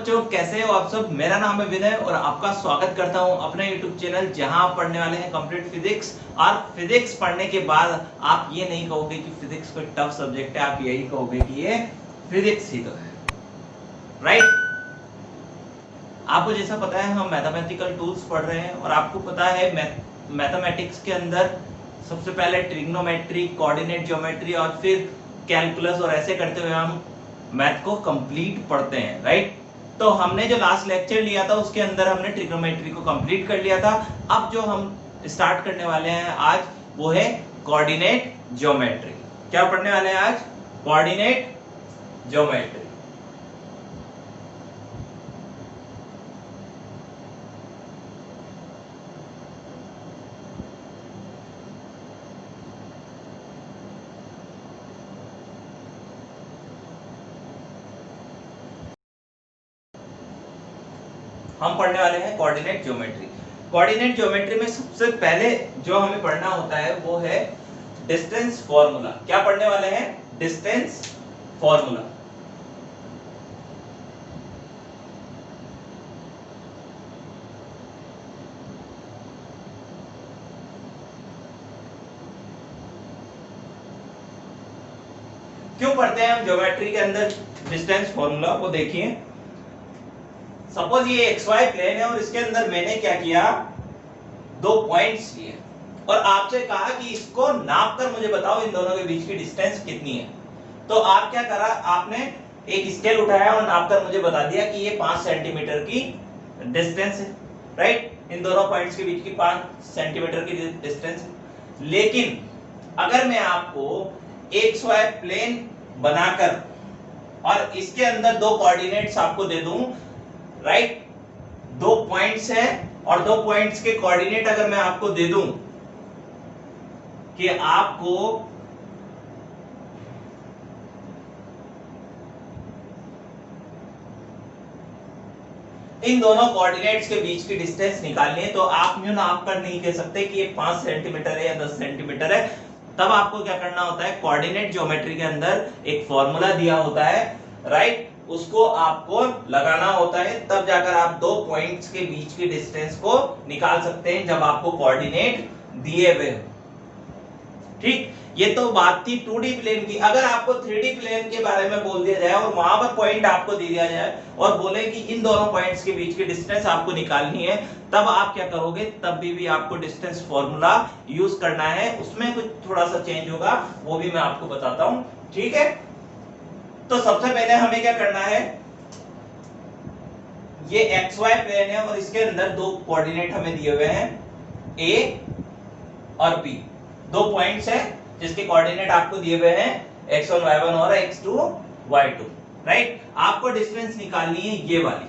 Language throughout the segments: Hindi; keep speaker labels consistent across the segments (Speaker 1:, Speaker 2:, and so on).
Speaker 1: बच्चों, कैसे हो आप सब। मेरा नाम है विनय और आपका स्वागत करता हूं अपने YouTube चैनल, जहां आप पढ़ने वाले हैं कंप्लीट फिजिक्स। और फिजिक्स पढ़ने के बाद आप ये नहीं कहोगे कि फिजिक्स कोई टफ सब्जेक्ट है, आप यही कहोगे कि ये फिजिक्स ही तो है, राइट। आपको जैसा पता है हम मैथमेटिकल टूल्स पढ़ रहे हैं और आपको पता है मैथमेटिक्स के अंदर सबसे पहले ट्रिग्नोमेट्री, कोऑर्डिनेट ज्योमेट्री और फिर कैलकुलस, और ऐसे करते हुए हम मैथ को कंप्लीट पढ़ते हैं, राइट। तो हमने जो लास्ट लेक्चर लिया था उसके अंदर हमने ट्रिग्नोमेट्री को कंप्लीट कर लिया था। अब जो हम स्टार्ट करने वाले हैं आज वो है कोऑर्डिनेट ज्योमेट्री। क्या पढ़ने वाले हैं आज? Coordinate geometry. हम पढ़ने वाले हैं कोऑर्डिनेट ज्योमेट्री। कोऑर्डिनेट ज्योमेट्री में सबसे पहले जो हमें पढ़ना होता है वो है डिस्टेंस फॉर्मूला। क्या पढ़ने वाले हैं? Distance formula. क्यों पढ़ते हैं हम ज्योमेट्री के अंदर डिस्टेंस फॉर्मूला? वो देखिए, सपोज ये एक्स वाई प्लेन है और इसके अंदर मैंने क्या किया, दो पॉइंट्स लिए और आपसे कहा कि इसको नाप कर मुझे बताओ इन दोनों के बीच की डिस्टेंस कितनी है। तो आप क्या करा, आपने एक स्केल उठाया और नाप कर मुझे बता दिया कि ये 5 सेंटीमीटर की डिस्टेंस है, राइट। इन दोनों पॉइंट्स के बीच की 5 सेंटीमीटर की डिस्टेंस है। लेकिन अगर मैं आपको एक्स वाई प्लेन बनाकर और इसके अंदर दो कोऑर्डिनेट्स आपको दे दूं, राइट, दो पॉइंट्स है और दो पॉइंट्स के कोऑर्डिनेट अगर मैं आपको दे दूं कि आपको इन दोनों कोऑर्डिनेट्स के बीच की डिस्टेंस निकालनी है, तो आप यूं नाप कर नहीं कह सकते कि ये 5 सेंटीमीटर है या 10 सेंटीमीटर है। तब आपको क्या करना होता है, कोऑर्डिनेट ज्योमेट्री के अंदर एक फॉर्मूला दिया होता है, राइट, उसको आपको लगाना होता है, तब जाकर आप दो पॉइंट्स के बीच की डिस्टेंस को निकाल सकते हैं जब आपको कोऑर्डिनेट दिए हुए हो। ठीक, ये तो बात थी 2D प्लेन की। अगर आपको 3D प्लेन के बारे में बोल दिया जाए और वहां पर पॉइंट आपको दे दिया जाए और बोले कि इन दोनों पॉइंट्स के बीच की डिस्टेंस आपको निकालनी है, तब आप क्या करोगे? तब भी आपको डिस्टेंस फॉर्मूला यूज करना है। उसमें कुछ थोड़ा सा चेंज होगा, वो भी मैं आपको बताता हूं, ठीक है। तो सबसे पहले हमें क्या करना है, ये एक्स वाई प्लेन है और इसके अंदर दो कोऑर्डिनेट हमें दिए हुए हैं, ए और बी। दो पॉइंट्स है जिसके कोऑर्डिनेट आपको दिए हुए हैं x1 y1 और x2 y2, राइट। आपको डिस्टेंस निकालनी है ये वाली।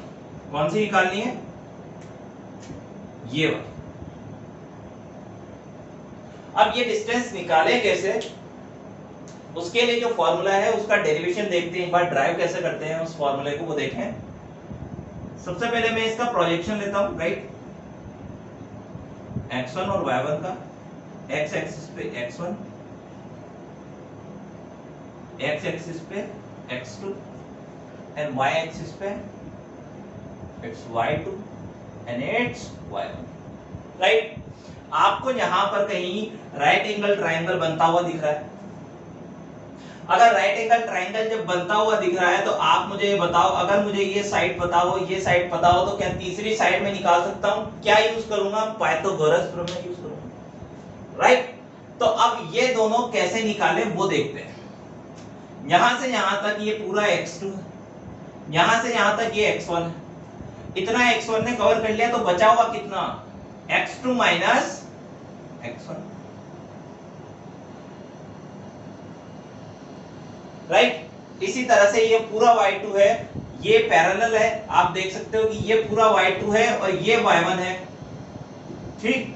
Speaker 1: कौन सी निकालनी है? ये वाली। अब ये डिस्टेंस निकाले कैसे, उसके लिए जो फॉर्मूला है उसका डेरिवेशन देखते हैं, एक बार ड्राइव कैसे करते हैं उस फॉर्मूले को, वो देखें। सबसे पहले मैं इसका प्रोजेक्शन लेता हूं, राइट, x1 और y1 का। x एक्सिस पे x1, x एक्सिस पे x2 and y एक्सिस पे it's y2 and it's y1, right. आपको यहां पर कहीं राइट एंगल ट्रायंगल बनता हुआ दिख रहा है। अगर राइट एंगल ट्रायंगल जब बनता हुआ दिख रहा है तो आप मुझे ये बताओ, अगर मुझे ये साइड पता हो, ये साइड पता हो, तो क्या तीसरी साइड में निकाल सकता हूं? क्या यूज करूंगा? पाइथागोरस प्रमेय यूज करूंगा, राइट। तो अब ये दोनों कैसे निकाले वो देखते हैं। यहां से यहां तक ये पूरा x2 है, यहां से यहां तक ये x1 है। इतना x1 ने कवर कर लिया तो बचा हुआ कितना? x2 minus x1, right. इसी तरह से ये पूरा y2 है, ये पैरेलल है, आप देख सकते हो कि ये पूरा y2 है और ये y1 है, ठीक।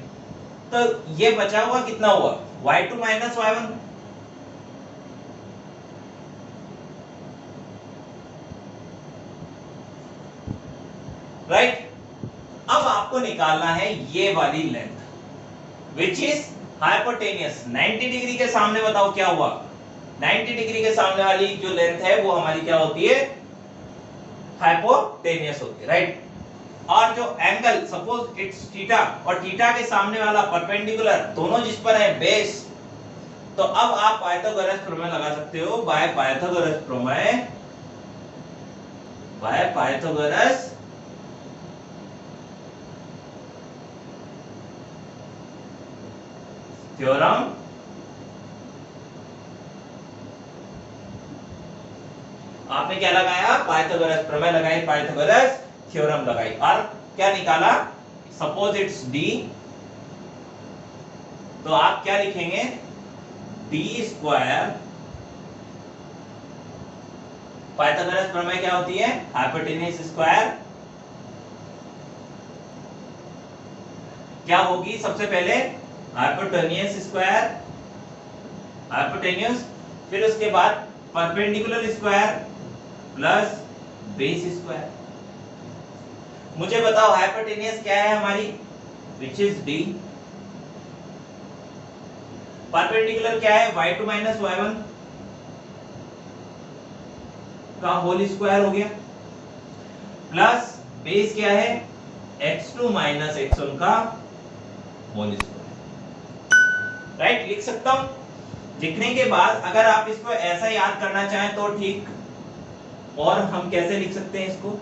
Speaker 1: तो ये बचा हुआ कितना हुआ? y2 minus y1, right. अब आपको निकालना है ये वाली length which is hypotenuse. 90 degree के सामने बताओ क्या हुआ? 90 डिग्री के सामने वाली जो लेंथ है वो हमारी क्या होती है? हाइपोटेनियस होती है, राइट। और जो एंगल सपोज इट्स थीटा और थीटा के सामने वाला परपेंडिकुलर दोनों जिस पर है बेस, तो अब आप पाइथागोरस प्रमेय लगा सकते हो। बाय पाइथागोरस प्रमेय, बाय पाइथागोरस थ्योरम आपने क्या लगाया, पाइथागोरस प्रमेय लगाई, पाइथागोरस थ्योरम लगाई और क्या निकाला, सपोज इट्स d, तो आप क्या लिखेंगे, d स्क्वायर, पाइथागोरस प्रमेय क्या होती है, हाइपोटेन्यूज स्क्वायर, क्या होगी सबसे पहले हाइपोटेन्यूज स्क्वायर, हाइपोटेन्यूज, फिर उसके बाद perpendicular square plus base square. मुझे बताओ हाइपोटेन्यूज क्या है हमारी, विच इज d, परपेंडिकुलर क्या है, y2 माइनस y1 का होल स्क्वायर हो गया, प्लस बेस क्या है, x2 माइनस x1 का होल स्क्वायर, राइट। लिख सकता हूं। लिखने के बाद अगर आप इसको ऐसा याद करना चाहें तो ठीक, और हम कैसे लिख सकते हैं इसको,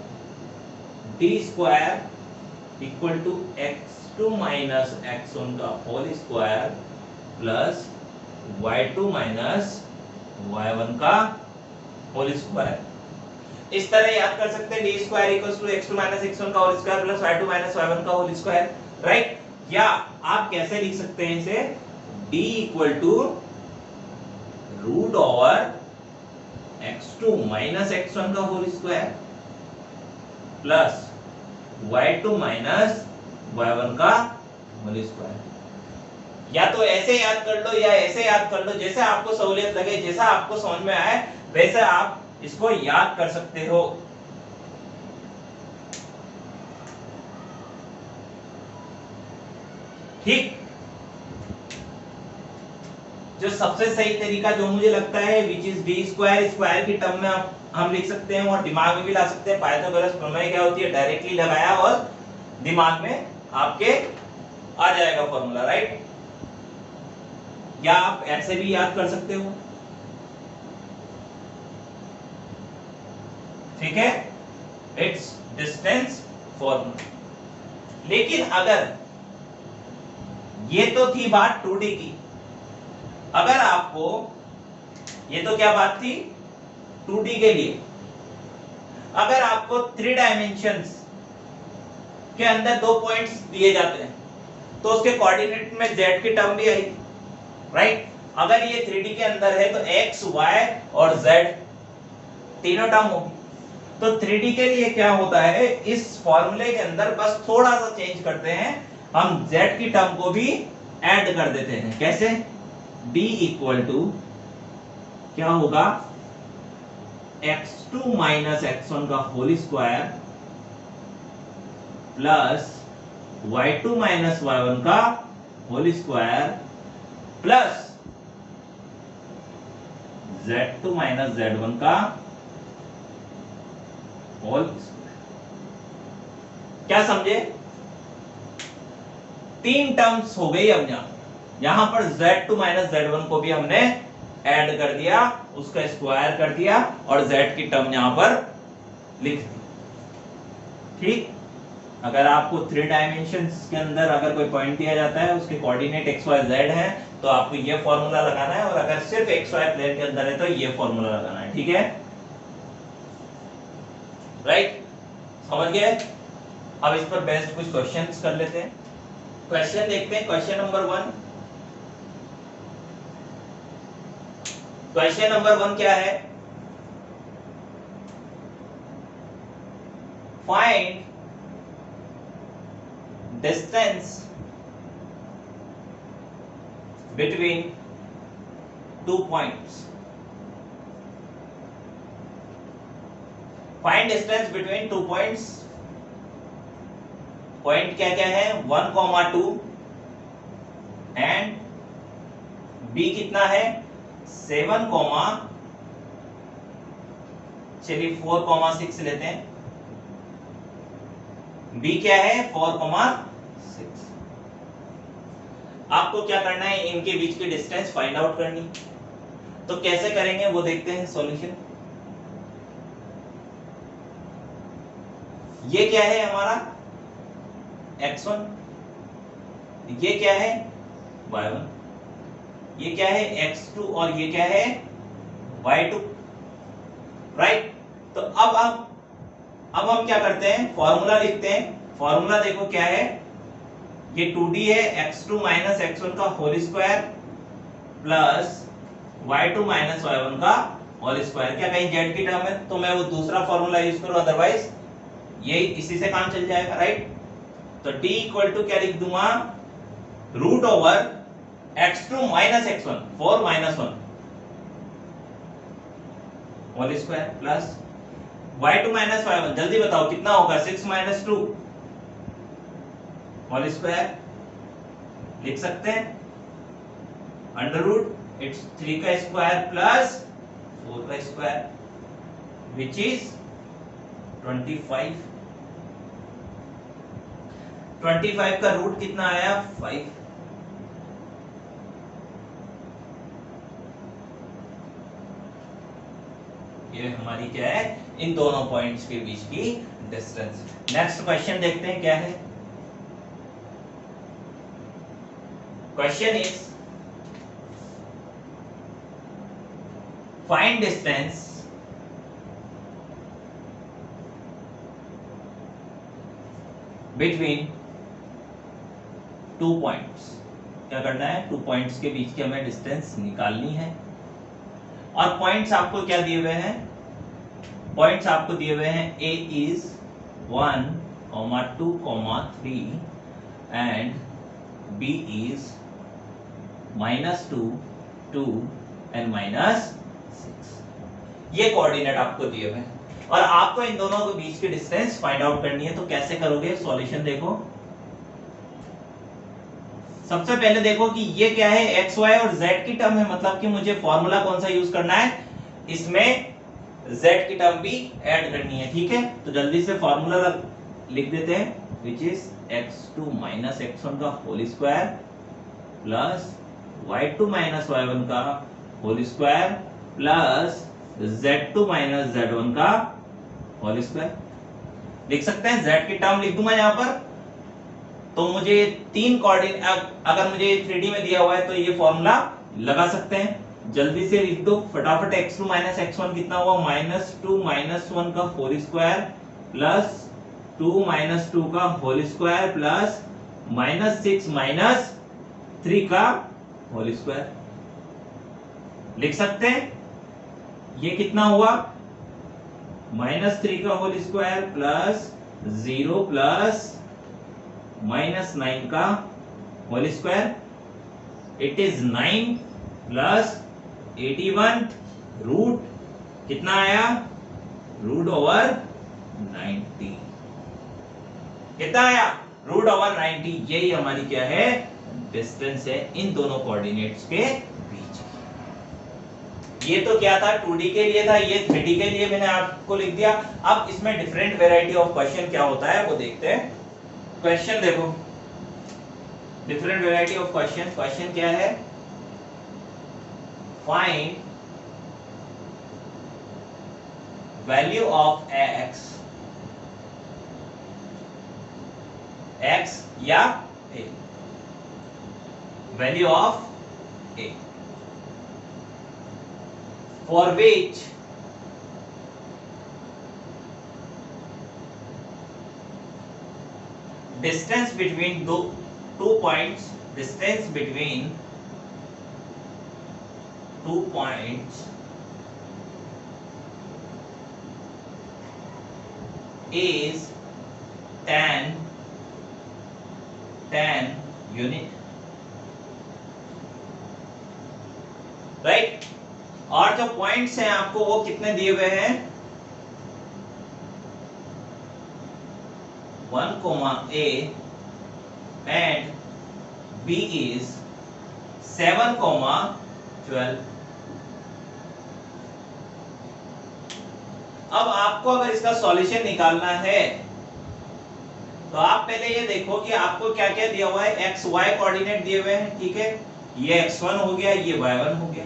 Speaker 1: d square equal to x2 minus x1 का whole square plus y2 minus y1 का होल स्क्वायर। इस तरह याद कर सकते हैं, d square equals to x2 minus x1 का whole square plus y2 minus y1 का होल स्क्वायर, राइट। या आप कैसे लिख सकते हैं इसे, d equal to root over x2 minus x1 का whole square plus y2 minus y1 का होल स्क्वायर। या तो ऐसे याद कर लो या ऐसे याद कर लो, जैसे आपको सहूलियत लगे, जैसा आपको समझ में आए वैसे आप इसको याद कर सकते हो। ठीक, जो सबसे सही तरीका जो मुझे लगता है which is D square, square की टर्म में हम लिख सकते हैं और दिमाग में भी ला सकते हैं। पाइथागोरस प्रमेय क्या होती है, डायरेक्टली लगाया और दिमाग में आपके आ जाएगा फॉर्मूला, राइट। या आप ऐसे भी याद कर सकते हो, ठीक है, इट्स डिस्टेंस फॉर्मूला। लेकिन अगर ये तो थी बात 2D की, अगर आपको, ये तो क्या बात थी 2D के लिए, अगर आपको 3 डायमेंशंस के अंदर 2 पॉइंट्स दिए जाते हैं तो उसके कोऑर्डिनेट में z की टर्म भी आएगी, राइट। अगर ये 3D के अंदर है तो x, y और z तीनों टर्म होगी। तो 3D के लिए क्या होता है, इस फॉर्मूले के अंदर बस थोड़ा सा चेंज करते हैं, हम z की टर्म को भी ऐड कर देते हैं। कैसे, d इक्वल टू क्या होगा, x2 माइनस x1 का whole square plus y2 minus y1 का whole square plus z2 minus z1 का होल स्क्वायर। क्या समझे, 3 टर्म्स हो गई। अब यहां पर z2 माइनस z1 को भी हमने ऐड कर दिया, उसका स्क्वायर कर दिया और z की टर्म यहां पर लिख दी, ठीक। अगर आपको 3 डायमेंशंस के अंदर अगर कोई पॉइंट दिया जाता है, उसके कोऑर्डिनेट x y z है, तो आपको ये फॉर्मूला लगाना है, और अगर सिर्फ x y प्लेन के अंदर है तो ये फॉर्मूला लगाना है, ठीक है, राइट। समझ गए। अब इस पर बेस्ड कुछ क्वेश्चंस कर लेते हैं। क्वेश्चन देखते हैं, क्वेश्चन नंबर 1। क्वेश्चन नंबर 1 क्या है, find distance between 2 points. Find distance between 2 points. Point क्या क्या है, 1, 2 एंड b कितना है 7, चलिए 4, 6 लेते हैं, बी क्या है 4,6। आपको क्या करना है, इनके बीच की डिस्टेंस फाइंड आउट करनी। तो कैसे करेंगे वो देखते हैं सॉल्यूशन। ये क्या है हमारा x1, ये क्या है y1, ये क्या है x2 और ये क्या है y2, राइट। तो अब हम क्या करते हैं, फॉर्मूला लिखते हैं। फॉर्मूला देखो क्या है, ये 2d है, x2 माइनस x1 का whole square plus y2 minus y1 का होल स्क्वायर। क्या कहीं z की टर्म है तो मैं वो दूसरा फॉर्मूला यूज करूं, अदरवाइज ये इसी से काम चल जाएगा, राइट। तो t इक्वल टू क्या लिख दूंगा, root over x2 minus x1 4 minus 1 whole square plus y2 minus y1, जल्दी बताओ कितना होगा, 6 माइनस 2 होल स्क्वायर। लिख सकते हैं अंडर रूट इट्स 3 का स्क्वायर प्लस 4 का स्क्वायर विच इज 25। 25 का रूट कितना आया 5। ये हमारी क्या है, इन दोनों पॉइंट्स के बीच की डिस्टेंस। नेक्स्ट क्वेश्चन देखते हैं क्या है। Question is find distance between 2 points. क्या करना है, 2 पॉइंट्स के बीच की हमें डिस्टेंस निकालनी है। और पॉइंट्स आपको क्या दिए हुए हैं, पॉइंट्स आपको दिए हुए हैं a is 1, 2, 3 and b is -2, 2 and -6। ये कोऑर्डिनेट आपको दिए हुए हैं और आपको इन दोनों के बीच की डिस्टेंस फाइंड आउट करनी है। तो कैसे करोगे, सॉल्यूशन देखो। सबसे पहले देखो कि ये क्या है, x, y और z की टर्म है, मतलब कि मुझे फॉर्मूला कौन सा यूज करना है, इसमें z की टर्म भी ऐड करनी है, ठीक है। तो जल्दी से फॉर्मूला लिख देते हैं, which is x2 minus x1 का whole square plus y2 minus y1 का whole square plus z2 minus z1 का होल स्क्वायर। लिख सकते हैं, z की टर्म लिख दूंगा यहाँ पर। तो मुझे 3 कोऑर्डिनेट, अगर मुझे 3D में दिया हुआ है तो ये फॉर्मूला लगा सकते हैं। जल्दी से लिख दो फटाफट। x2 माइनस x1 कितना हुआ, -2 माइनस 1 का होल स्क्वायर प्लस 2 माइनस 2 का होल स्क्वायर प्लस -6 माइनस 3 का होल स्क्वायर। लिख सकते हैं, ये कितना हुआ, -3 का होल स्क्वायर प्लस 0 प्लस -9 का whole square. It is 9 plus 81 root कितना आया, रूट ओवर 90। कितना आया, रूट ओवर 90। यही हमारी क्या है, डिस्टेंस है इन दोनों कोऑर्डिनेट्स के बीच की। ये तो क्या था, 2D के लिए था, ये 3D के लिए मैंने आपको लिख दिया। अब इसमें डिफरेंट वेराइटी ऑफ क्वेश्चन क्या होता है वो देखते हैं। क्वेश्चन देखो, different variety of question. Question क्या है, फाइंड वैल्यू ऑफ x या a, value of a for which distance between two points, distance between 2 points is 10 unit, right. और जो पॉइंट्स हैं आपको वो कितने दिए हुए हैं, 1, a and b is 7, 12। अब आपको अगर इसका सॉल्यूशन निकालना है तो आप पहले ये देखो कि आपको क्या क्या दिया हुआ है, एक्स वाई कोऑर्डिनेट दिए हुए हैं, ठीक है, ये x1 हो गया, ये y1 हो गया,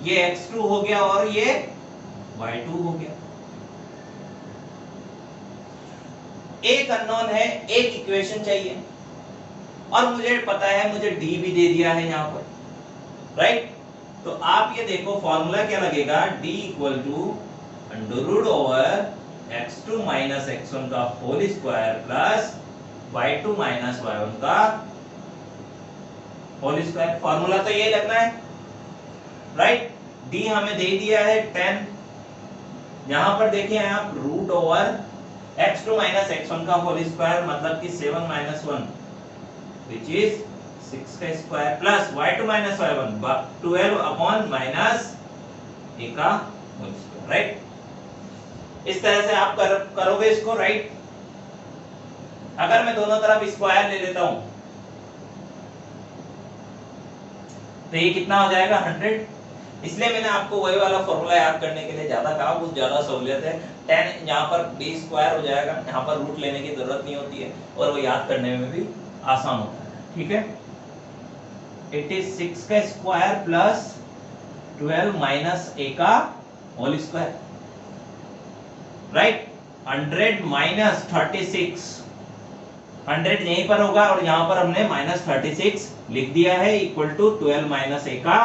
Speaker 1: ये x2 हो गया और ये y2 हो गया। एक अननोन है, एक इक्वेशन चाहिए और मुझे पता है, मुझे d भी दे दिया है यहां पर, राइट। तो आप ये देखो फॉर्मूला क्या लगेगा, d equal to under root over x2 minus x1 का whole square plus y2 minus y1 का होल स्क्वायर। फॉर्मूला तो ये लगना है, राइट। d हमें दे दिया है 10, यहां पर देखिए आप root over x2 minus x1 का होल स्क्वायर मतलब कि 7 माइनस 1 which is 6 का square plus y2 minus y1 12 upon minus a का होल स्क्वायर, राइट। इस तरह से आप करोगे इसको, राइट। अगर मैं दोनों तरफ स्क्वायर ले लेता हूं तो ये कितना हो जाएगा 100। इसलिए मैंने आपको वही वाला फॉर्मूला याद करने के लिए ज्यादा कहा, कुछ ज्यादा सहूलियत है। 10 यहाँ पर b स्क्वायर हो जाएगा, यहाँ पर रूट लेने की जरूरत नहीं होती है और वो याद करने में भी आसान होता है, ठीक है। इट इज 6 का स्क्वायर प्लस 12 माइनस a का होल स्क्वायर, राइट। 100 माइनस 36, 100 यहीं पर होगा और यहाँ पर हमने माइनस 36 लिख दिया है, इक्वल टू 12 माइनस a का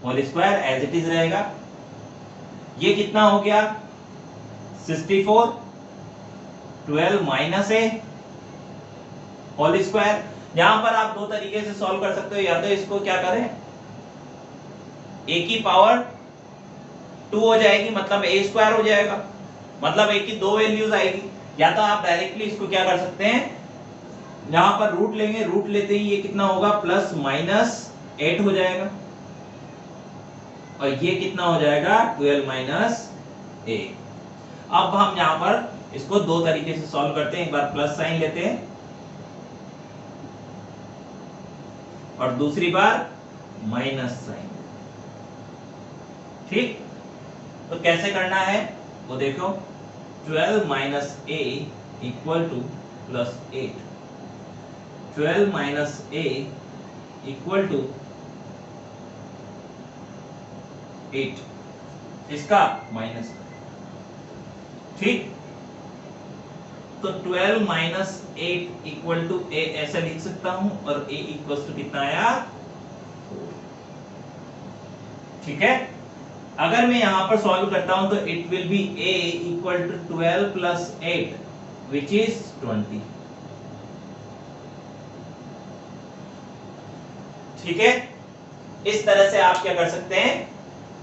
Speaker 1: whole square as it is रहेगा। ये कितना हो गया 64, 12 माइनस a होल स्क्वायर। यहां पर आप दो तरीके से सॉल्व कर सकते हो, या तो इसको क्या करें a की पावर 2 हो जाएगी, मतलब a स्क्वायर हो जाएगा, मतलब a की दो वैल्यूज आएगी। या तो आप डायरेक्टली इसको क्या कर सकते हैं, यहां पर रूट लेंगे, रूट लेते ही ये कितना होगा प्लस माइनस 8 हो जाएगा और ये कितना हो जाएगा 12 माइनस a। अब हम यहां पर इसको दो तरीके से सॉल्व करते हैं, एक बार प्लस साइन लेते हैं और दूसरी बार माइनस साइन, ठीक। तो कैसे करना है वो देखो, 12 minus a equal to plus 8, 12 minus a equal to 8, इसका माइनस, ठीक। तो 12 माइनस 8 इक्वल टू a ऐसा लिख सकता हूं और a इक्वल टू कितना आया 4, ठीक है। अगर मैं यहां पर सॉल्व करता हूं तो it will be a equal to 12 plus 8 which is 20, ठीक है। इस तरह से आप क्या कर सकते हैं,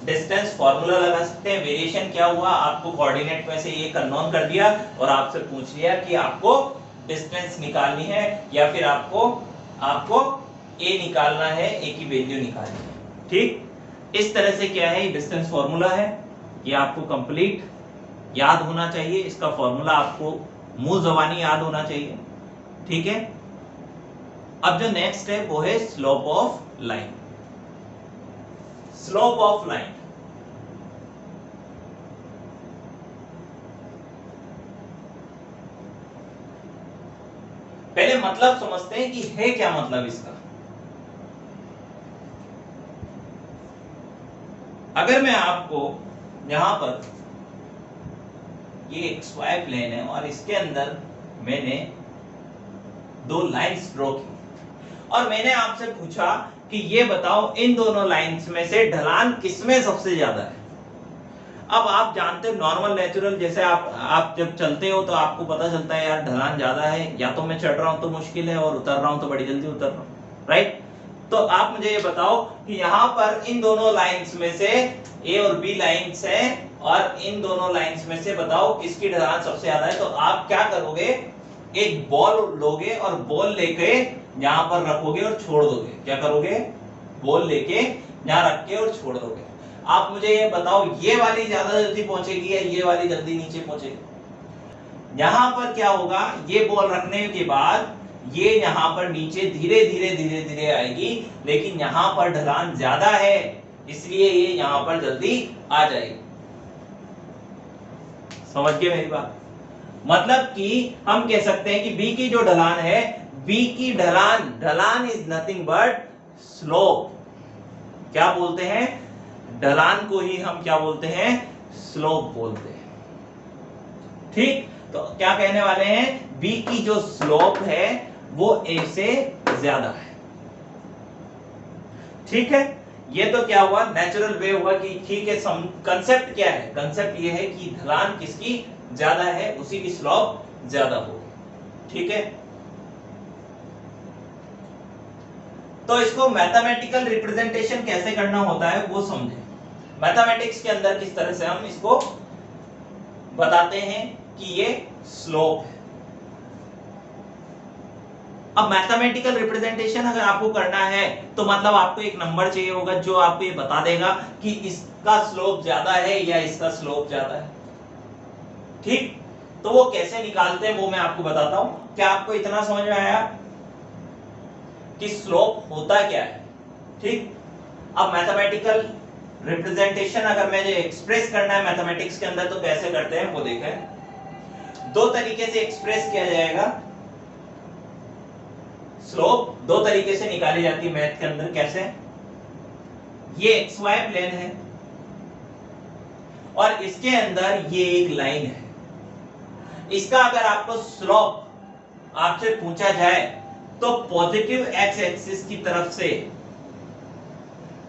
Speaker 1: डिस्टेंस फार्मूला लगा सकते हैं। वेरिएशन क्या हुआ, आपको कोऑर्डिनेट में से ये अननोन कर दिया और आपसे पूछ लिया कि आपको डिस्टेंस निकालनी है या फिर आपको a निकालना है, a की वैल्यू निकालनी है, ठीक। इस तरह से क्या है, डिस्टेंस फार्मूला है, ये आपको कंप्लीट याद होना चाहिए। इसका फार्मूला आपको मुंह ज़बानी याद होना चाहिए, ठीक है। अब जो नेक्स्ट है वो है slope of line. Slope of line, पहले मतलब समझते हैं कि है क्या मतलब इसका। अगर मैं आपको यहां पर ये XY प्लेन है और इसके अंदर मैंने दो लाइंस ड्रॉ की और मैंने आपसे पूछा कि ये बताओ इन दोनों लाइंस में से ढलान किसमें सबसे ज्यादा है। अब आप जानते हो नॉर्मल नेचुरल, जैसे आप जब चलते हो तो आपको पता चलता है यार ढलान ज्यादा है, या तो मैं चढ़ रहा हूं तो मुश्किल है और उतर रहा हूं तो बड़ी जल्दी उतर रहा हूं, राइट। तो आप मुझे ये बताओ कि यहाँ पर इन दोनों लाइंस में से A और B लाइंस हैं और इन दोनों लाइंस में से बताओ किसकी ढलान सबसे ज्यादा है। तो आप क्या करोगे, एक बॉल लोगे और बॉल लेके यहाँ पर रखोगे और छोड़ दोगे। क्या करोगे, बॉल लेके यहाँ रख के और छोड़ दोगे। आप मुझे ये बताओ ये वाली ज्यादा जल्दी पहुंचेगी या ये वाली जल्दी नीचे पहुंचेगी। यहाँ पर क्या होगा, ये बॉल रखने के बाद ये यहाँ पर नीचे धीरे धीरे धीरे धीरे आएगी, लेकिन यहाँ पर ढलान ज्यादा है इसलिए ये यहाँ पर जल्दी आ जाएगी। समझ गए मेरी बात। मतलब कि हम कह सकते हैं कि बी की जो ढलान है, बी की ढलान इज नथिंग बट स्लोप। क्या बोलते हैं? ढलान को ही हम क्या बोलते हैं? स्लोप बोलते हैं। ठीक, तो क्या कहने वाले हैं? बी की जो स्लोप है वो ए से ज्यादा है। ठीक है, ये तो क्या हुआ? नेचुरल वे हुआ कि ठीक है। कंसेप्ट क्या है? कंसेप्ट ये है कि ढलान किसकी ज्यादा है उसी की स्लोप ज्यादा होगी। ठीक है, तो इसको मैथमेटिकल रिप्रेजेंटेशन कैसे करना होता है वो समझे। मैथमेटिक्स के अंदर किस तरह से हम इसको बताते हैं कि ये स्लोप है। अब मैथमेटिकल रिप्रेजेंटेशन अगर आपको करना है तो मतलब आपको एक नंबर चाहिए होगा जो आपको ये बता देगा कि इसका स्लोप ज्यादा है या इसका स्लोप ज्यादा है। ठीक, तो वो कैसे निकालते हैं वो मैं आपको बताता हूं। क्या आपको इतना समझ में आया कि स्लोप होता क्या है? ठीक, अब मैथमेटिकल रिप्रेजेंटेशन अगर मुझे एक्सप्रेस करना है मैथमेटिक्स के अंदर तो कैसे करते हैं वो देखें। दो तरीके से एक्सप्रेस किया जाएगा। स्लोप दो तरीके से निकाली जाती है मैथ के अंदर। कैसे? ये एक्स वाई प्लेन है और इसके अंदर ये एक लाइन है। इसका अगर आपको स्लोप आपसे पूछा जाए तो पॉजिटिव एक्स एक्सिस की तरफ से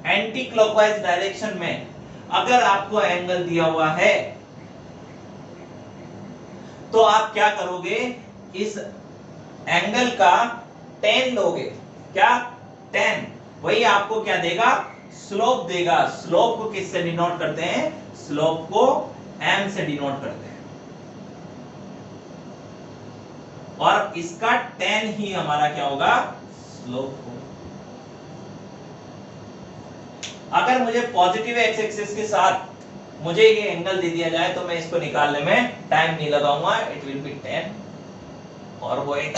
Speaker 1: एंटी क्लॉकवाइज डायरेक्शन में अगर आपको एंगल दिया हुआ है तो आप क्या करोगे? इस एंगल का tan लोगे। क्या? tan, वही आपको क्या देगा? स्लोप देगा। स्लोप को किससे डिनोट करते हैं? स्लोप को m से डिनोट करते हैं और इसका tan ही हमारा क्या होगा? स्लोप होगा। अगर मुझे पॉजिटिव एक्स एक्सिस के साथ मुझे ये एंगल दे दिया जाए तो मैं इसको निकालने में टाइम नहीं लगाऊंगा। इट विल बी tan और वो एक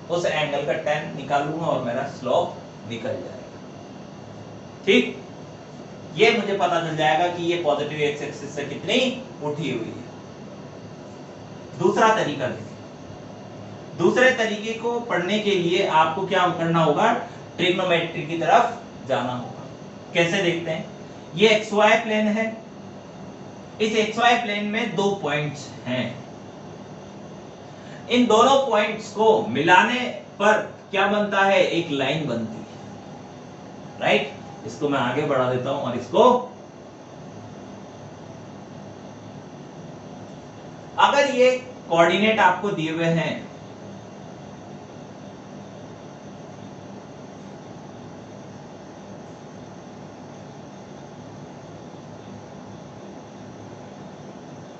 Speaker 1: उस एंगल का tan निकालूंगा और मेरा स्लोप निकल जाएगा। ठीक, ये मुझे पता चल जाएगा कि ये पॉजिटिव एक्स एक्सिस से कितनी उठी हुई है। दूसरा तरीका देखिए। दूसरे तरीके को पढ़ने के लिए आपको क्या करना होगा? ट्रिग्नोमेट्री की तरफ जाना होगा। कैसे देखते हैं? ये एक्स वाई प्लेन है। इस एक्स वाई प्लेन में दो पॉइंट्स हैं। इन दोनों पॉइंट्स को मिलाने पर क्या बनता है? एक लाइन बनती है। राइट, इसको मैं आगे बढ़ा देता हूं और इसको, अगर ये कोऑर्डिनेट आपको दिए हुए हैं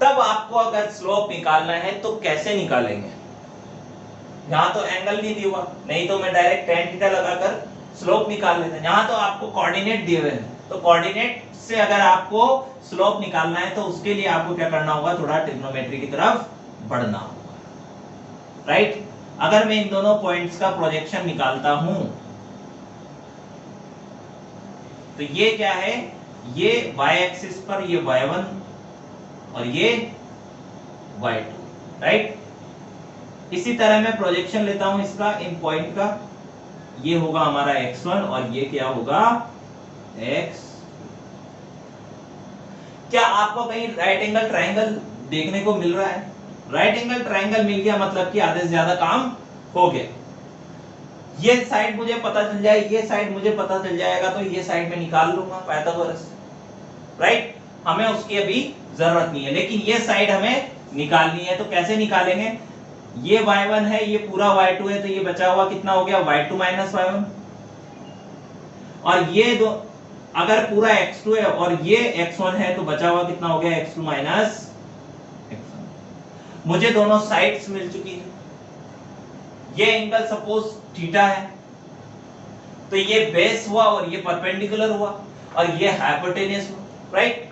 Speaker 1: तब आपको अगर स्लोप निकालना है तो कैसे निकालेंगे? यहां तो एंगल नहीं दिया हुआ, नहीं तो मैं डायरेक्ट tan थीटा लगाकर स्लोप निकाल लेता। यहां तो आपको कोऑर्डिनेट दिए हुए हैं, तो कोऑर्डिनेट से अगर आपको स्लोप निकालना है तो उसके लिए आपको क्या करना होगा? थोड़ा ट्रिग्नोमेट्री की तरफ बढ़ना होगा। राइट, अगर मैं इन दोनों पॉइंट्स का प्रोजेक्शन निकालता हूं तो ये क्या है? ये y एक्सिस पर ये y1 और ये y2। राइट, इसी तरह मैं प्रोजेक्शन लेता हूं इसका इन पॉइंट का। ये होगा हमारा x1 और ये क्या होगा? x। क्या आपको कहीं राइट एंगल ट्रायंगल देखने को मिल रहा है? राइट एंगल ट्रायंगल मिल गया मतलब कि आधे से ज्यादा काम हो गया। ये साइड मुझे पता चल जाए, ये साइड मुझे पता चल जाएगा तो ये साइड में निकाल लूंगा पाइथागोरस। राइट, हमें उसकी अभी जरूरत नहीं है, लेकिन ये साइड हमें निकालनी है। तो कैसे निकालेंगे? ये y1 है, ये पूरा y2 है, तो ये बचा हुआ कितना हो गया? y2 minus y1। और ये दो अगर पूरा x2 है और ये x1 है तो बचा हुआ कितना हो गया? x2 minus x1। मुझे दोनों साइड्स मिल चुकी है। ये एंगल सपोज थीटा है तो ये बेस हुआ और ये परपेंडिकुलर हुआ और ये हाइपोटेन्यूस हुआ। राइट,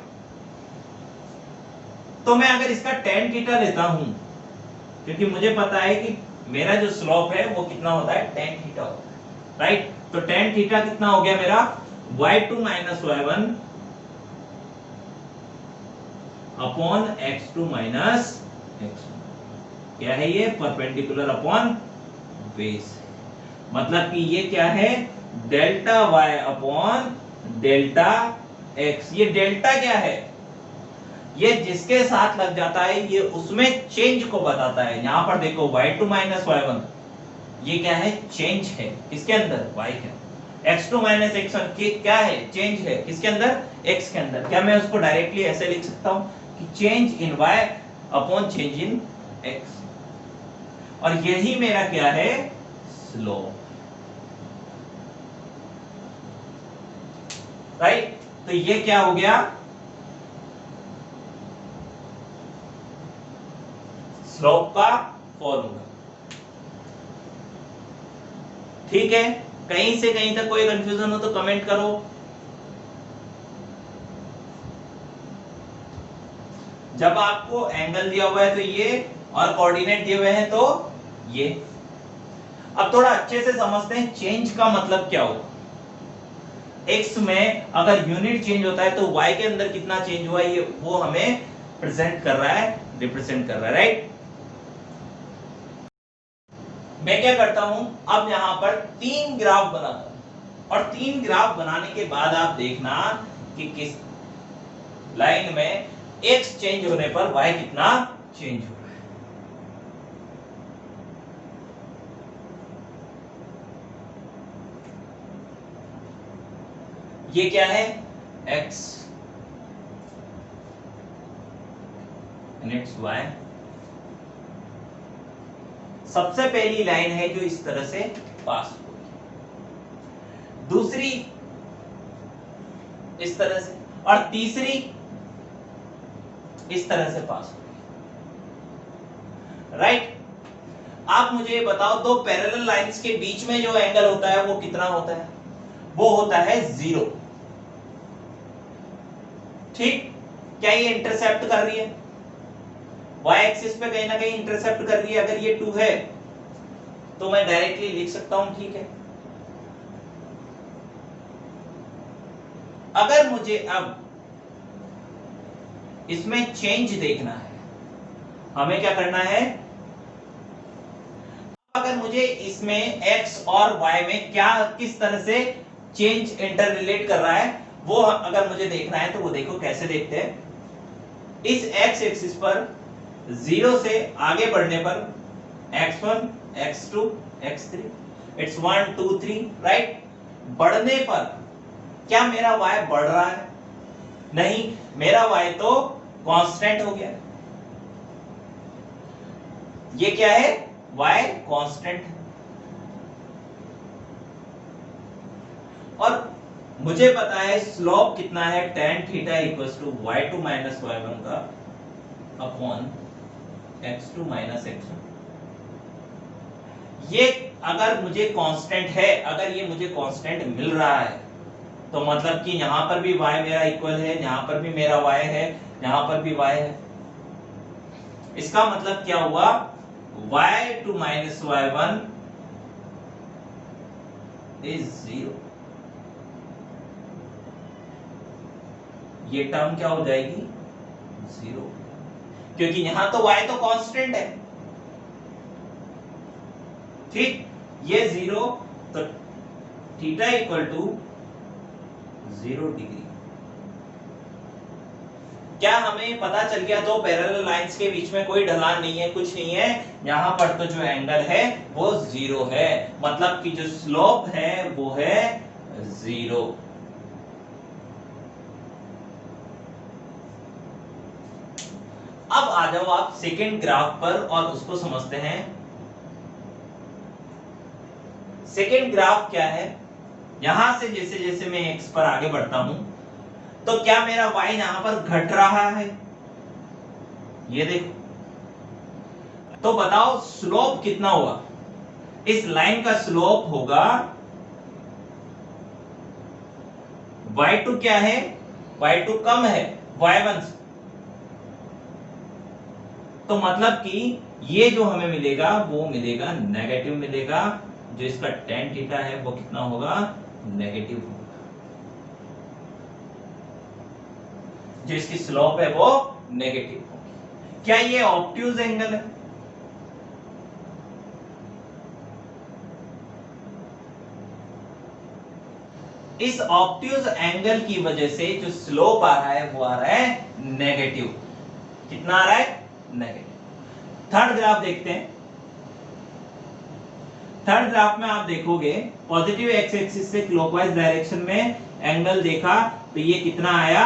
Speaker 1: तो मैं अगर इसका tan थीटा लेता हूं क्योंकि मुझे पता है कि मेरा जो स्लोप है वो कितना होता है? tan थीटा होता है। राइट, तो tan थीटा कितना हो गया मेरा? y2 minus y1 upon x2 minus x1। क्या है ये? Perpendicular upon base. मतलब कि ये क्या है? Delta y upon delta x। ये डेल्टा क्या है? ये जिसके साथ लग जाता है ये उसमें चेंज को बताता है। यहां पर देखो y2 माइनस y1, ये क्या है? चेंज है। किसके अंदर? y के अंदर। x2 माइनस x1 क्या है? चेंज है। किसके अंदर? x के अंदर। क्या मैं उसको डायरेक्टली ऐसे लिख सकता हूं कि change in y upon change in x? और यही मेरा क्या है? स्लोप। राइट? तो ये क्या हो गया? स्लोप का फॉर्मूला। ठीक है? कहीं से कहीं तक कोई कंफ्यूजन हो तो कमेंट करो। जब आपको एंगल दिया हुआ है तो ये, और कोऑर्डिनेट दिए हुए हैं तो ये। अब थोड़ा अच्छे से समझते हैं चेंज का मतलब क्या होगा। x में अगर यूनिट चेंज होता है तो y के अंदर कितना चेंज हुआ है ये वो हमें प्रेजेंट कर रहा है, रिप्रेजेंट कर रहा है। राइट? मैं क्या करता हूं, अब यहां पर 3 ग्राफ बनाता हूं, और 3 ग्राफ बनाने के बाद आप देखना कि किस लाइन में x चेंज होने पर y कितना चेंज हो रहा है। ये क्या है? x next y। सबसे पहली लाइन है जो इस तरह से पास होगी, दूसरी इस तरह से, और तीसरी इस तरह से पास होगी। राइट? आप मुझे बताओ दो पैरेलल लाइंस के बीच में जो एंगल होता है वो कितना होता है? वो होता है 0। ठीक? क्या ये इंटरसेप्ट कर रही है? y एक्सिस पे कहीं ना कहीं इंटरसेप्ट कर रही है। अगर ये 2 है तो मैं डायरेक्टली लिख सकता हूं। ठीक है? अगर मुझे अब इसमें चेंज देखना है, हमें क्या करना है? अगर मुझे इसमें x और y में क्या किस तरह से चेंज इंटर रिलेट कर रहा है वो अगर मुझे देखना है तो वो देखो कैसे देखते हैं। इस x एक्सिस पर 0 से आगे बढ़ने पर x1 x2 x3 it's 1 2 3। Right? बढ़ने पर क्या मेरा y बढ़ रहा है? नहीं, मेरा y तो कांस्टेंट हो गया। ये क्या है? y कांस्टेंट है। और मुझे पता है स्लोप कितना है? tan theta equals to y2 minus y1 का अपॉन x2 माइनस x1। ये अगर मुझे कांस्टेंट है, अगर ये मुझे कांस्टेंट मिल रहा है तो मतलब कि यहां पर भी y मेरा इक्वल है, यहां पर भी मेरा y है, यहां पर भी y है। इसका मतलब क्या हुआ? y2 minus y1 is 0। ये टर्म क्या हो जाएगी? 0, क्योंकि यहां तो y तो कांस्टेंट है। ठीक? ये 0 तो थीटा इक्वल टू 0 डिग्री। क्या हमें पता चल गया? दो पैरेलल लाइंस के बीच में कोई ढलान नहीं है, कुछ नहीं है। यहां पर तो जो एंगल है वो 0 है, मतलब कि जो स्लोप है वो है 0। अब आ जाओ आप सेकेंड ग्राफ पर और उसको समझते हैं। सेकेंड ग्राफ क्या है? यहां से जैसे जैसे मैं x पर आगे बढ़ता हूं तो क्या मेरा y यहां पर घट रहा है? ये देखो, तो बताओ स्लोप कितना हुआ? इस लाइन का स्लोप होगा y2 क्या है? y2 कम है y1 से। तो मतलब कि ये जो हमें मिलेगा वो मिलेगा नेगेटिव मिलेगा। जो इसका tan थीटा है वो कितना होगा? नेगेटिव होगा। जो इसकी स्लोप है वो नेगेटिव होगी। क्या ये ऑब्ट्यूज एंगल है? इस ऑब्ट्यूज एंगल की वजह से जो स्लोप आ रहा है वो आ रहा है नेगेटिव। कितना आ रहा है? नेगेटिव। थर्ड ग्राफ देखते हैं। थर्ड ग्राफ में आप देखोगे पॉजिटिव एक्स एक्सिस से क्लॉकवाइज डायरेक्शन में एंगल देखा तो ये कितना आया?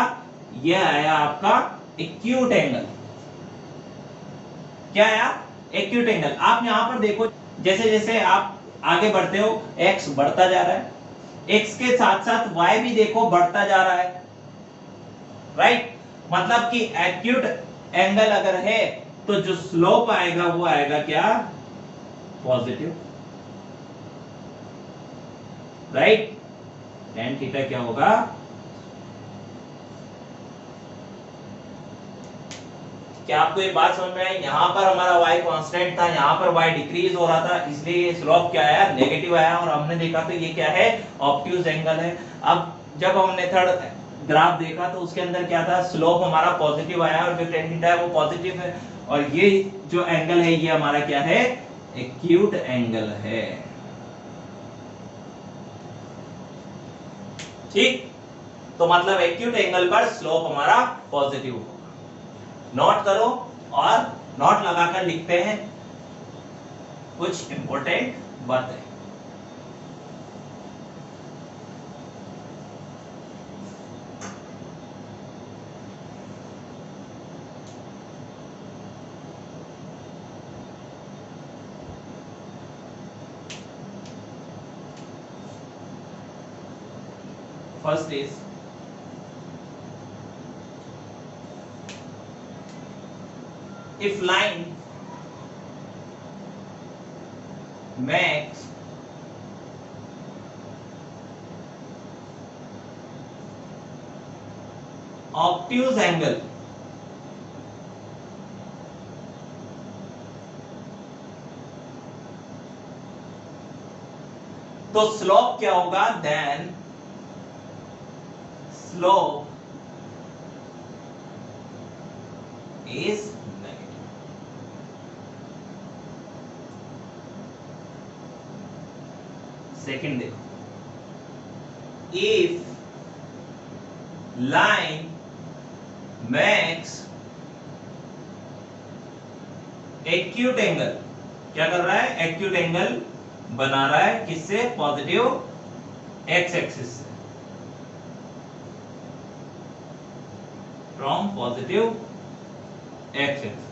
Speaker 1: ये आया आपका एक्यूट एंगल। क्या आया? Acute angle. आप यहां पर देखो जैसे जैसे आप आगे बढ़ते हो एक्स बढ़ता जा रहा है, एक्स के साथ साथ वाई भी देखो बढ़ता जा रहा है, राइट? मतलब कि एक्यूट एंगल अगर है तो जो स्लोप आएगा वो आएगा क्या? Positive, right? tan थीटा क्या होगा? क्या आपको ये बात समझ में आई? यहां पर हमारा y कांस्टेंट था, यहां पर y डिक्रीज हो रहा था, इसलिए ये स्लोप क्या आया? नेगेटिव आया। और हमने देखा तो ये क्या है? ऑब्ट्यूज एंगल है। अब जब हमने थर्ड ग्राफ देखा तो उसके अंदर क्या था? स्लोप हमारा पॉजिटिव आया और जो tan थीटा है वो पॉजिटिव है। और ये जो एंगल है ये हमारा क्या है? एक्यूट एंगल है। ठीक? तो मतलब एक्यूट एंगल पर स्लोप हमारा पॉजिटिव होगा। नोट करो और नोट लगाकर लिखते हैं कुछ इंपॉर्टेंट बातें। First is if line makes obtuse angle तो स्लोप क्या होगा? देन स्लोप इज सेकंड देखो, if line makes acute angle, क्या कर रहा है? acute angle बना रहा है किससे? पॉजिटिव x एक्सिस से, फ्रॉम पॉजिटिव x एक्सिस।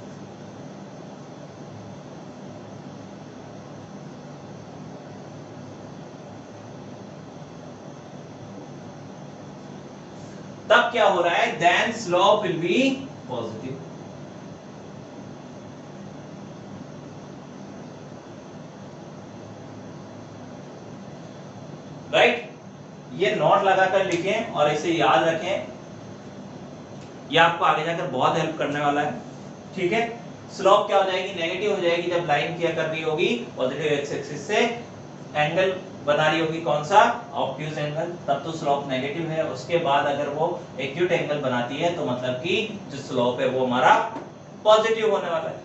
Speaker 1: तब क्या हो रहा है? Then slope will be positive. Right? ये नोट लगाकर लिखें और इसे याद रखें, ये आपको आगे जाकर बहुत हेल्प करने वाला है। ठीक है? स्लोप क्या हो जाएगी? नेगेटिव हो जाएगी जब लाइन क्या कर रही होगी? पॉजिटिव एक्स एक्सिस से एंगल बना रही होगी। कौन सा? Obtuse angle. तब तो स्लोप नेगेटिव है। उसके बाद अगर वो एक्यूट एंगल बनाती है तो मतलब कि जो स्लोप है वो हमारा पॉजिटिव होने वाला है।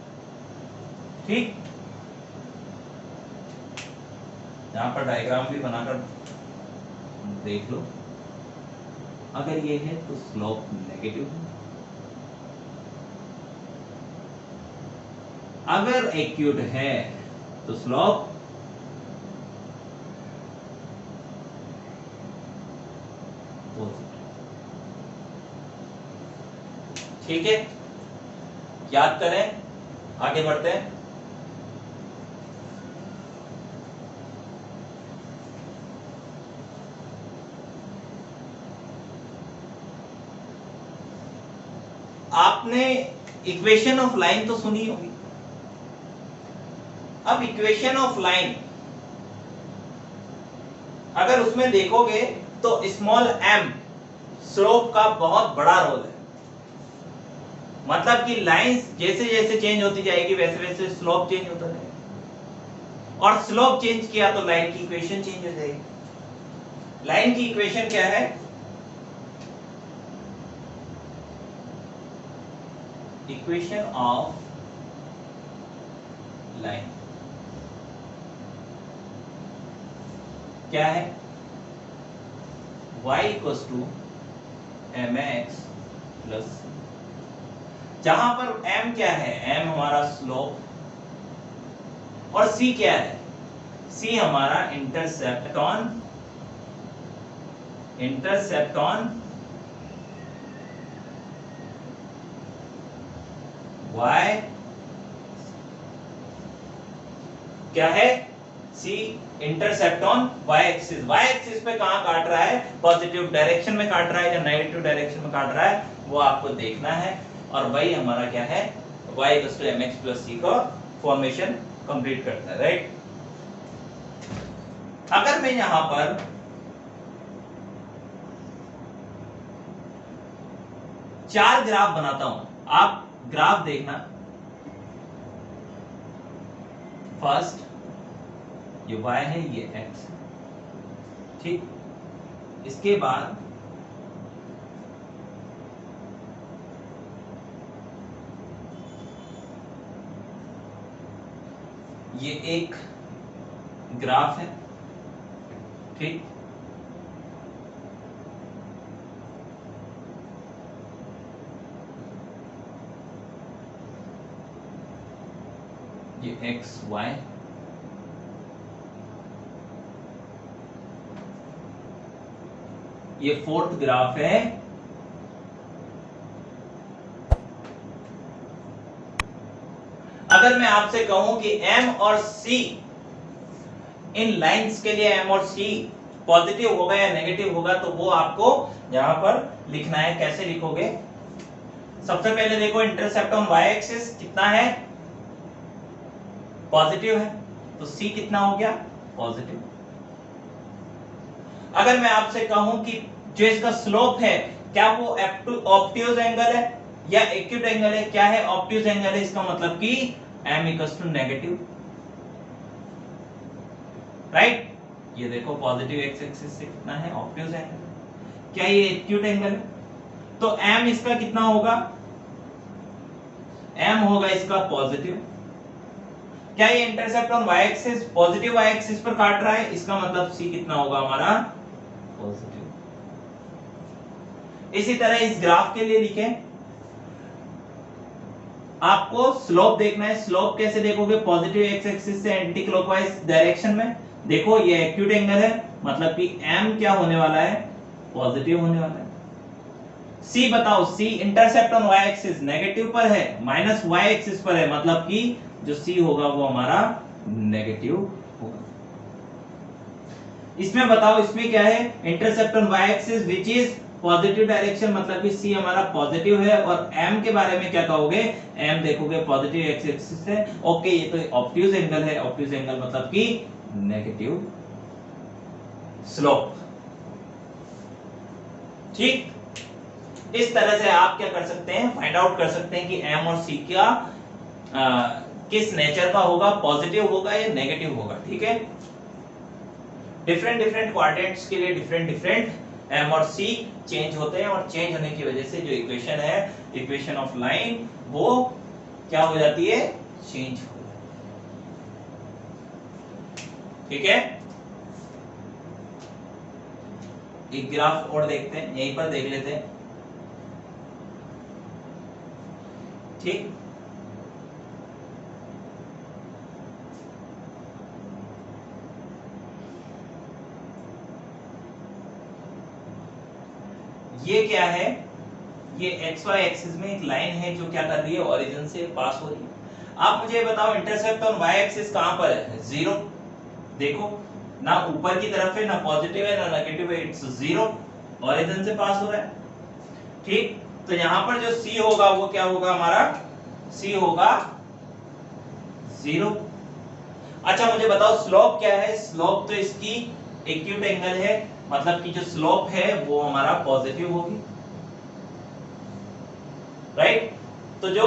Speaker 1: ठीक? यहां पर डायग्राम भी बनाकर देख लो। अगर ये है तो स्लोप नेगेटिव है, अगर एक्यूट है तो स्लोप पॉजिटिव। ठीक है? याद करें, आगे बढ़ते हैं। आपने इक्वेशन ऑफ लाइन तो सुनी होगी। अब इक्वेशन ऑफ लाइन अगर उसमें देखोगे तो स्मॉल m स्लोप का बहुत बड़ा रोल है। मतलब कि लाइंस जैसे जैसे चेंज होती जाएगी वैसे वैसे स्लोप चेंज होता रहेगा, और स्लोप चेंज किया तो लाइन की इक्वेशन चेंज हो जाएगी। लाइन की इक्वेशन क्या है? इक्वेशन ऑफ लाइन क्या है? y equals to mx plus, जहां पर m क्या है? m हमारा स्लोप और c क्या है? c हमारा इंटरसेप्ट ऑन y क्या है? c intercept on y axis पे कहां काट रहा है? पॉजिटिव डायरेक्शन में काट रहा है या नेगेटिव डायरेक्शन में काट रहा है, वो आपको देखना है। और वही हमारा क्या है? y mx plus c का फॉर्मेशन कंप्लीट करता है, राइट? अगर मैं यहां पर चार ग्राफ बनाता हूं, आप ग्राफ देखना। फर्स्ट ये y है, ये x, ठीक। इसके बाद ये एक ग्राफ है, ठीक। ये x y, ये फोर्थ ग्राफ है। अगर मैं आपसे कहूं कि m और c, इन लाइंस के लिए m और c पॉजिटिव होगा या नेगेटिव होगा, तो वो आपको यहां पर लिखना है। कैसे लिखोगे? सबसे पहले देखो, इंटरसेप्ट ऑन y एक्सिस कितना है? पॉजिटिव है, तो c कितना हो गया? पॉजिटिव। अगर मैं आपसे कहूं कि जो इसका स्लोप है, क्या वो ऑब्ट्यूज एंगल है या एक्यूट एंगल है? क्या है? ऑब्ट्यूज एंगल है। इसका मतलब कि m equals to negative, right? ये देखो, पॉजिटिव एक्स एक्सिस से कितना है? Obtuse angle. क्या ये एक्यूट एंगल है? तो m इसका कितना होगा? m होगा इसका पॉजिटिव। क्या ये intercept on y axis, positive y axis पर काट रहा है? इसका मतलब c कितना होगा हमारा? पॉजिटिव। इसी तरह इस ग्राफ के लिए लिखें, आपको स्लोप देखना है। स्लोप कैसे देखोगे? पॉजिटिव एक्स एक्सिस से एंटी क्लॉकवाइज डायरेक्शन में। देखो, ये एक्यूट एंगल है, मतलब कि m क्या होने वाला है? पॉजिटिव होने वाला है। c बताओ, c intercept on y axis negative पर है, माइनस y एक्सिस पर है, मतलब कि जो c होगा वो हमारा नेगेटिव होगा। इसमें बताओ, इसमें क्या है? Intercept on y axis which is positive direction, मतलब कि c हमारा पॉजिटिव है। और m के बारे में क्या कहोगे? m देखोगे पॉजिटिव एक्स एक्सिस है। ओके, ये तो ऑब्ट्यूज एंगल है। ऑब्ट्यूज एंगल मतलब कि नेगेटिव स्लोप, ठीक। इस तरह से आप क्या कर सकते हैं? फाइंड आउट कर सकते हैं कि m और c क्या किस नेचर का होगा, पॉजिटिव होगा या नेगेटिव होगा, ठीक है। डिफरेंट डिफरेंट क्वाड्रेंट्स के लिए डिफरेंट डिफरेंट m और c चेंज होते हैं, और चेंज होने की वजह से जो इक्वेशन है, इक्वेशन ऑफ लाइन, वो क्या हो जाती है? चेंज हो जाती है, ठीक है। एक ग्राफ और देखते हैं, यहीं पर देख लेते हैं, ठीक। ये क्या है? ये एक्स वाई एक्सिस में एक लाइन है जो क्या कर रही है? ओरिजिन से पास हो रही है। आप मुझे बताओ, इंटरसेप्ट ऑन वाई एक्सिस कहां पर है? जीरो। देखो, ना ऊपर की तरफ है, ना पॉजिटिव है, ना नेगेटिव है, इट्स जीरो, ओरिजिन से पास हो रहा है, ठीक। तो यहां पर जो c होगा वो क्या होगा हमारा? c होगा जीरो। अच्छा, मुझे बताओ स्लोप क्या है? स्लोप तो इसकी एक्यूट एंगल है, मतलब कि जो स्लोप है वो हमारा पॉजिटिव होगी, राइट? तो जो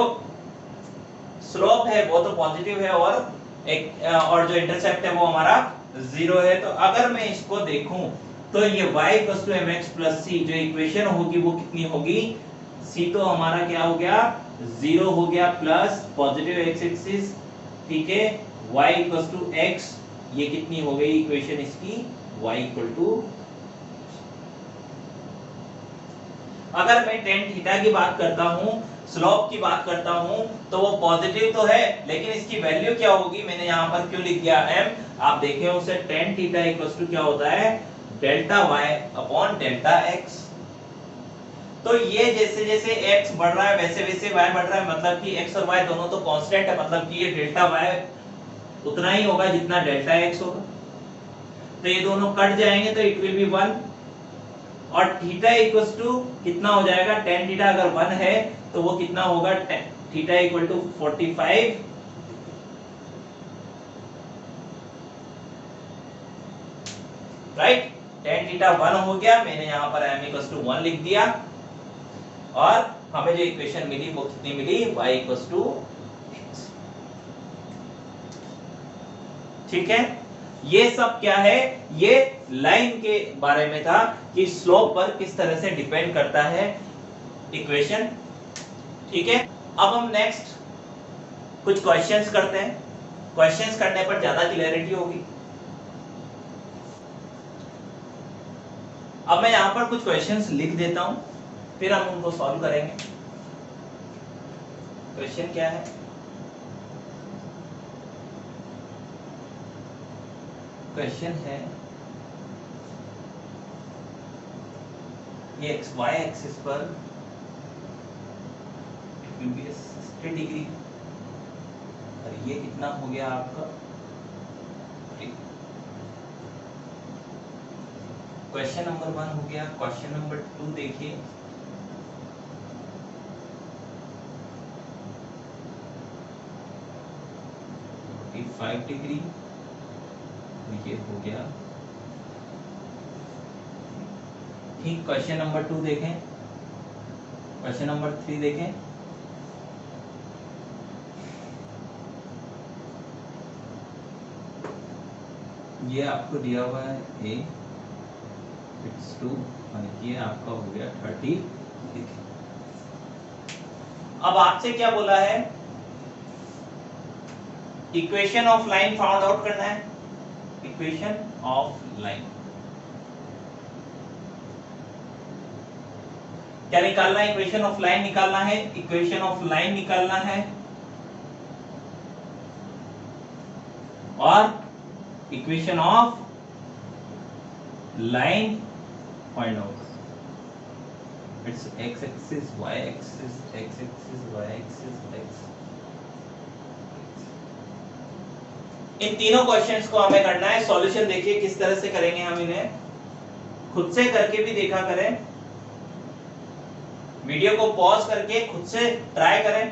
Speaker 1: स्लोप है वो तो पॉजिटिव है, और जो इंटरसेप्ट है वो हमारा जीरो है। तो अगर मैं इसको देखूं, तो ये y mx plus c जो इक्वेशन होगी वो कितनी होगी? सी तो हमारा क्या हो गया, 0 हो गया, प्लस पॉजिटिव एक्स एक्सिस, ठीक है, y इक्वल टू एक्स, ये कितनी हो गई इक्वेशन इसकी, y इक्वल टू, अगर मैं टेन थीटा की बात करता हूं, स्लोप की बात करता हूं, तो वो पॉजिटिव तो है, लेकिन इसकी वैल्यू क्या होगी, मैंने यहां पर क्यों लिख दिया m, आप देखें उसे, टेन थीटा इक्वल टू क्या होता है, delta y upon delta x। तो ये जैसे जैसे x बढ़ रहा है वैसे वैसे y बढ़ रहा है, मतलब कि x और y दोनों तो कांस्टेंट है, मतलब कि ये डेल्टा y उतना ही होगा जितना डेल्टा x होगा, तो ये दोनों कट जाएंगे तो इट विल बी 1, और थीटा इक्वल टू कितना हो जाएगा, tan थीटा अगर 1 है तो वो कितना होगा, theta equal to 45, right, tan theta 1 हो गया, मैंने यहां पर m इक्वल टू 1 लिख दिया, और हमें जो इक्वेशन मिली वो कितनी मिली, y इक्वल टू x। ठीक है, ये सब क्या है, ये लाइन के बारे में था कि स्लोप पर किस तरह से डिपेंड करता है इक्वेशन। ठीक है, अब हम नेक्स्ट कुछ क्वेश्चंस करते हैं, क्वेश्चंस करने पर ज्यादा क्लैरिटी होगी। अब मैं यहां पर कुछ क्वेश्चंस लिख देता हूं, फिर हम उनको सॉल्व करेंगे। क्वेश्चन क्या है, क्वेश्चन है ये एक्स वाई एक्सिस पर इट विल बी 60 डिग्री, और ये कितना हो गया आपका, क्वेश्चन नंबर 1 हो गया। क्वेश्चन नंबर 2 देखिए, फाइव डिग्री, ये हो गया ठीक। क्वेश्चन नंबर 2 देखें, क्वेश्चन नंबर 3 देखें, ये आपको दिया हुआ है a, it's 2, और ये आपका हो गया 30। अब आपसे क्या बोला है, equation of line found out करना है, इक्वेशन ऑफ लाइन क्या निकालना है, इक्वेशन ऑफ लाइन निकालना है, इक्वेशन ऑफ लाइन निकालना है, और equation of line find out, it's x axis, y axis, x axis, y axis, x। इन तीनों क्वेश्चंस को हमें करना है। सॉल्यूशन देखिए किस तरह से करेंगे हम इन्हें, खुद से करके भी देखा करें, वीडियो को पॉज करके खुद से ट्राई करें।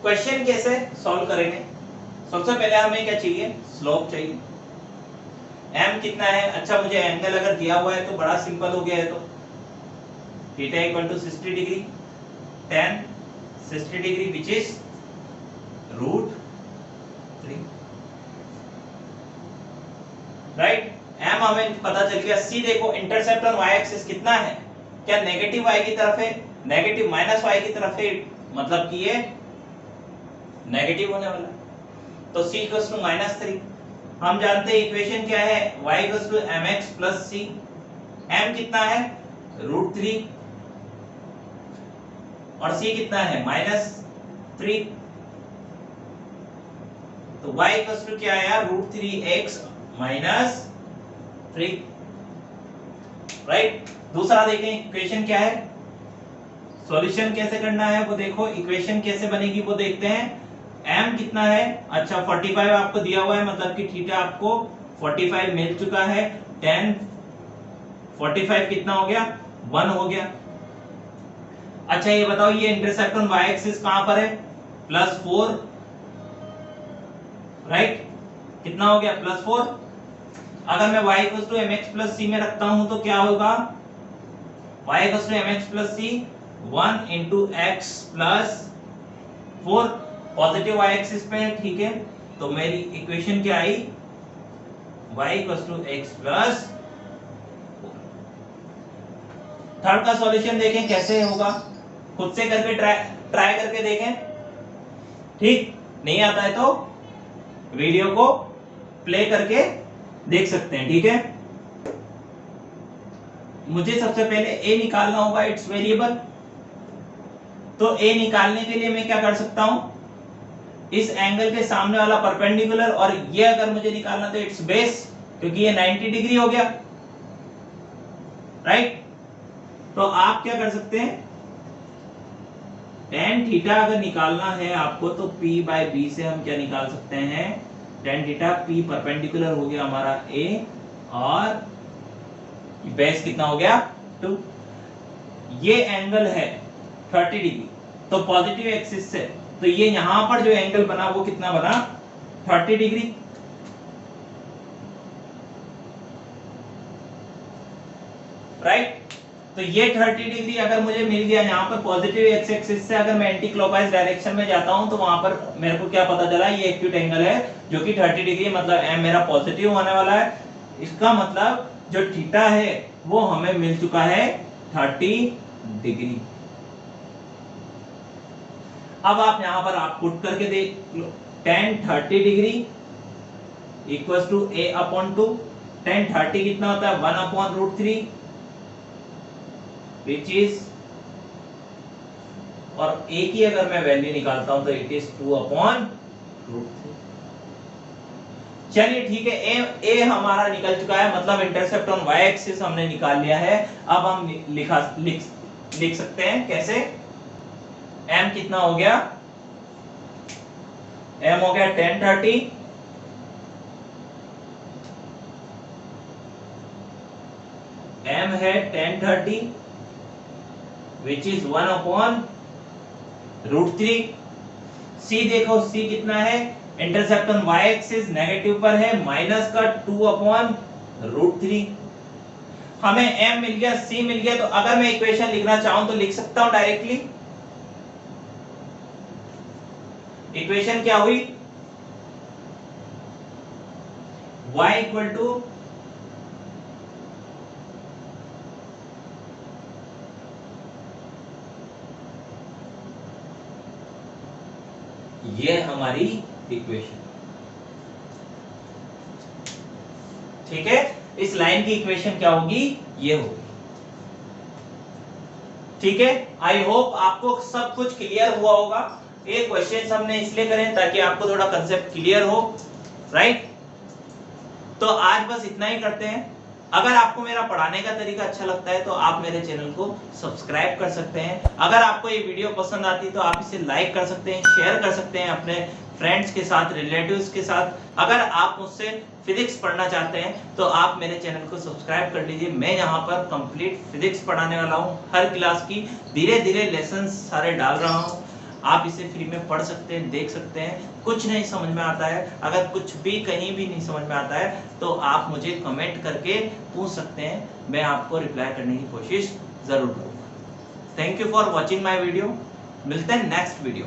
Speaker 1: क्वेश्चन कैसे सॉल्व करेंगे, सबसे पहले हमें क्या चाहिए, स्लोप चाहिए। m कितना है, अच्छा मुझे एंगल अगर दिया हुआ है तो बड़ा सिंपल हो गया है, तो theta equal to 60 degree, tan 60 degree which is √3, right. m हमें पता चल गया। c देखो, इंटरसेप्ट ऑन y एक्सिस कितना है, क्या नेगेटिव y की तरफ है, नेगेटिव माइनस y की तरफ है, मतलब कि ये नेगेटिव होने वाला, तो c इक्वल्स टू -3। हम जानते हैं इक्वेशन क्या है, y equals to mx plus c, m कितना है √3 और c कितना है -3, तो y इक्वल्स टू क्या आया, √3x -3, राइट। दूसरा देखें, इक्वेशन क्या है, सॉल्यूशन कैसे करना है वो देखो, इक्वेशन कैसे बनेगी वो देखते हैं। m कितना है, अच्छा 45 आपको दिया हुआ है, मतलब कि थीटा आपको 45 मिल चुका है, tan 45 कितना हो गया, 1 हो गया। अच्छा ये बताओ, ये इंटरसेप्ट ऑन y एक्सिस कहां पर है, +4, राइट, कितना हो गया +4। अगर मैं y mx c में रखता हूं तो क्या होगा, y equals to mx plus c 1 into x plus 4 positive y axis पे है, ठीक है। तो मेरी इक्वेशन क्या आई, y equals to x plus 4। Third का सॉल्यूशन देखें कैसे होगा, खुद से करके ट्राई करके देखें, ठीक। नहीं आता है तो वीडियो को प्ले करके देख सकते हैं, ठीक है। मुझे सबसे पहले a निकालना होगा, इट्स वेरिएबल। तो a निकालने के लिए मैं क्या कर सकता हूं, इस एंगल के सामने वाला परपेंडिकुलर, और ये अगर मुझे निकालना तो इट्स बेस, क्योंकि ये 90 डिग्री हो गया, राइट। तो आप क्या कर सकते हैं, tan थीटा अगर निकालना है आपको तो p बाय b से हम क्या निकाल सकते हैं, tan थीटा p परपेंडिकुलर हो गया हमारा a, और बेस कितना हो गया 2। ये एंगल है 30 डिग्री, तो पॉजिटिव एक्सिस से, तो ये यहां पर जो एंगल बना वो कितना बना, 30 डिग्री, राइट। तो ये 30 डिग्री अगर मुझे मिल गया यहाँ पर पॉजिटिव एक्स एक्सिस से, अगर मैं एंटी क्लॉकवाइज डायरेक्शन में जाता हूं तो वहां पर मेरे को क्या पता चला, ये एक्यूट एंगल है जो कि 30 डिग्री, मतलब m मेरा पॉजिटिव होने वाला है। इसका मतलब जो थीटा है वो हमें मिल चुका है 30 डिग्री। अब आप यहां पर आप पुट करके देख लो, tan 30 degree equals to a upon 2। tan 30 कितना होता है, 1 अपॉन रूट 3, विच इज, और a की अगर मैं वैल्यू निकालता हूं तो इट इज 2 अपॉन रूट 3। चलिए ठीक है, a हमारा निकल चुका है, मतलब इंटरसेप्ट ऑन y एक्सिस हमने निकाल लिया है। अब हम लिख सकते हैं कैसे, m कितना हो गया, m हो गया tan 30 m है tan 30 which is 1 upon root 3। c देखो, c कितना है, intercept on y axis negative पर है, माइनस का 2 अपॉन रूट 3। हमें m मिल गया, c मिल गया, तो अगर मैं इक्वेशन लिखना चाहूं तो लिख सकता हूं डायरेक्टली। इक्वेशन क्या हुई, y इक्वल टू ये हमारी इक्वेशन, ठीक है। इस लाइन की इक्वेशन क्या होगी, ये होगी, ठीक है। आई होप आपको सब कुछ क्लियर हुआ होगा। ये क्वेश्चन हमने इसलिए करें ताकि आपको थोड़ा कंसेप्ट क्लियर हो, राइट। तो आज बस इतना ही करते हैं। अगर आपको मेरा पढ़ाने का तरीका अच्छा लगता है तो आप मेरे चैनल को सब्सक्राइब कर सकते हैं। अगर आपको ये वीडियो पसंद आती है तो आप इसे लाइक कर सकते हैं, शेयर कर सकते हैं अपने फ्रेंड्स के साथ, रिलेटिव्स के साथ। अगर आप मुझसे फिजिक्स पढ़ना चाहते हैं तो आप मेरे चैनल को सब्सक्राइब कर लीजिए। मैं यहाँ पर कंप्लीट फिजिक्स पढ़ाने वाला हूँ, हर क्लास की धीरे धीरे लेसन सारे डाल रहा हूँ। आप इसे फ्री में पढ़ सकते हैं, देख सकते हैं। कुछ नहीं समझ में आता है, अगर कुछ भी कहीं भी नहीं समझ में आता है तो आप मुझे कमेंट करके पूछ सकते हैं, मैं आपको रिप्लाई करने की कोशिश जरूर करूँगा। Thank you for watching my video. मिलते हैं नेक्स्ट वीडियो।